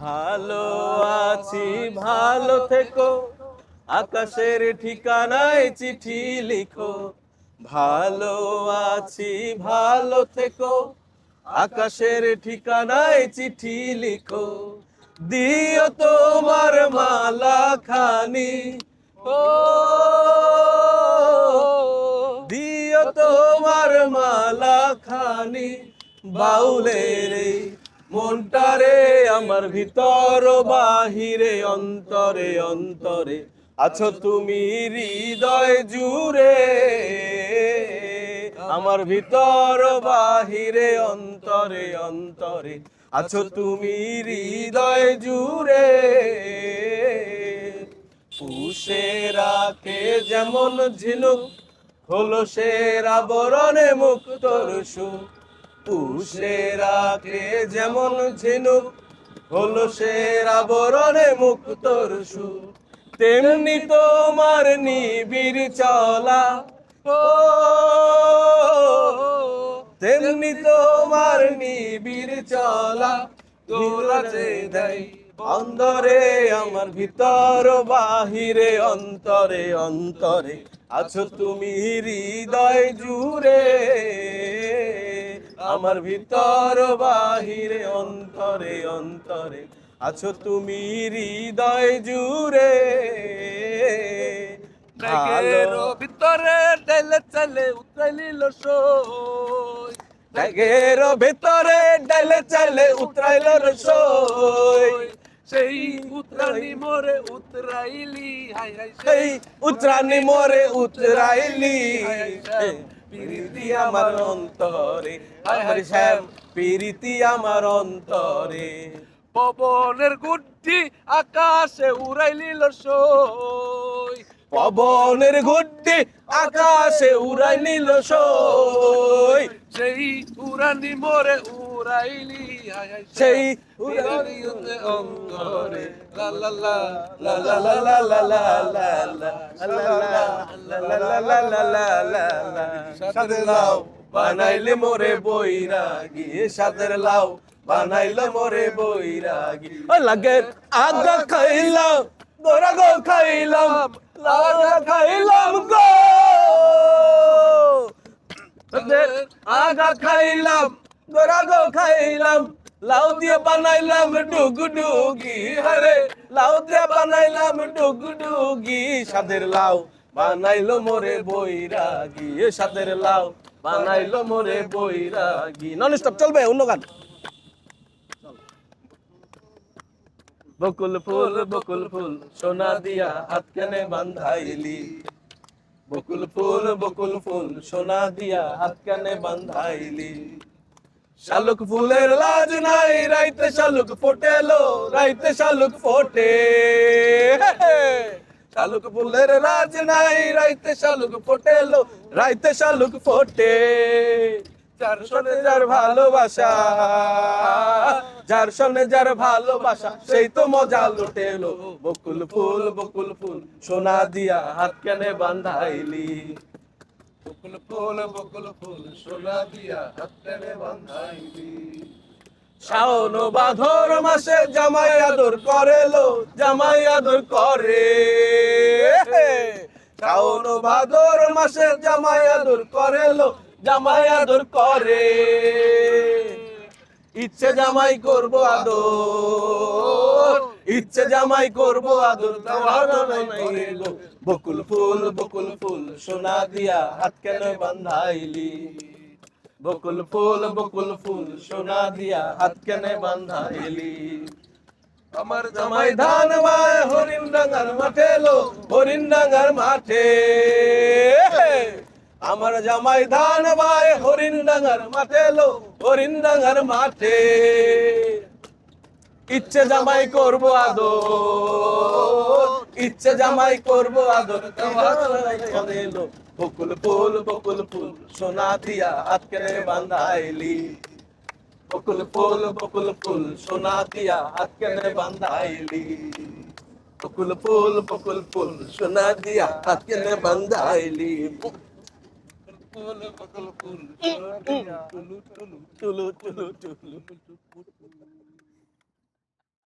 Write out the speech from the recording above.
ভালো আছি ভালো থেকো, আকাশের ঠিকানায় চিঠি লিখো। ভালো আছি ভালো থেকো, আকাশের ঠিকানায় চিঠি লিখো। দিও তোমার মালা খানি, ও দিও তোমার মালা খানি, বাউলের এই মনটারে আমার ভিতর বাহিরে অন্তরে অন্তরে আছো তুমি হৃদয় জুড়ে। আমার ভিতর বাহিরে অন্তরে অন্তরে আছো তুমি হৃদয় জুড়ে। পুষে রাখে যেমন ঝিনুক, হলো সের আবরণে মুক্তর সুখ। পুষে রাখে যেমন ঝিনুক, হলো সের আবরণে মুক্তর সুখ। তেমনি তোমার নিবিড় চলা, ও তেমনি তোমার নিবিড় চলা দোলাতে দেয় অন্তরে। আমার ভিতর বাহিরে অন্তরে অন্তরে আছো তুমি হৃদয় জুড়ে। আমার ভিতর বাহিরে অন্তরে অন্তরে আছো তুমি হৃদয় জুড়ে। ব্যাগের ভিতরে ডাইলে চালে উতরাইলিল সই, ব্যাগের ভেতরে ডাইলে চালে উতরাইল রসই। সেই উতরানি মোরে উতরাইলি, হাই হাই সেই উতরানি মোরে উতরাইলি। পিরিতি প্রীতি আমার অন্তরে, আমার শ্যাম প্রীতি আমার অন্তরে। পবনের গুড্ডি আকাশে উড়াইলিল সই, পবনের ঘুরটি আকাশে উড়াই নিল সই। সেই উড়ানি মোরে উড়াইলি, হাই হাই সেই উড়ানি অন্তরে লা লা লা লা লা লা লা লা লা লা লা লা লা লা লা। সাথে লাও বানাইলে মোরে বৈরাগী, সাথে লাও বানাইলে মোরে বৈরাগী। ও লাগে আগা খাইলাম গোরা গো খাইলাম, লাগা খাইলাম গো আগা খাইলাম গোরা গো খাইলাম। লাউ দিয়ে বানাইলাম ডুগডুগি, হরে লাউ দিয়ে বানাইলাম ডুগডুগি। সাদের লাউ বানাইলো মোরে বৈরাগী, সাদের লাউ বানাইলো মোরে বৈরাগী। নন স্টপ চলবে, অন্য গান। বকুল ফুল সোনা দিয়া হাত কেনে বান্ধাইলি। বকুল ফুল সোনা দিয়া হাত কেনে বান্ধাইলি। শালুক ফুলের লাজ নাই, রাইতে শালুক ফোটেলো, রাইতে শালুক ফোটে। শালুক ফুলের লাজ নাই, রাইতে শালুক ফোটেলো, রাইতে শালুক ফোটে। যার সনে যার ভালোবাসা, যার সনে যার ভালোবাসা, সেই তো মজা লুটেলো। বকুল ফুল সোনা দিয়া হাত কেনে বান্ধাইলি। বকুল ফুল সোনা দিয়া হাত টেনে বান্ধাইলি। শাওন ভাদর মাসে জামাই আদর করেলো, জামাই আদর করে। শাওন ভাদর মাসে জামাই আদর করেলো, জামাই আদর করে। ইচ্ছে জামাই করবো আদর, ইচ্ছে জামাই করবো আদর, নাই গো। বকুল ফুল সোনা দিয়া হাত কেন বান্ধাইলি। বকুল ফুল সোনা দিয়া হাত কেনে বান্ধাইলি। আমার জামাই ধান বায় হরিণ ডাঙ্গার মাঠে লো, হরিণ ডাঙ্গার মাঠে। আমার জামাই ধান বায় হরিণ ডাঙ্গার মাঠে লো, হরিণ ডাঙ্গার মাঠে। ইচ্ছে জামাই করবো আদর, ইচ্ছে জামাই করবো আদর, এলো। বকুল ফুল সোনা দিয়া হাত কেনে বান্ধাইলি। বকুল ফুল সোনা দিয়া হাত কেনে বান্ধাইলি। বকুল ফুল সোনা দিয়া হাত কেনে বান্ধাইলি। বকুল ফুল সোনা দিয়া টুলু টুলু টুলু টুলু টুলু।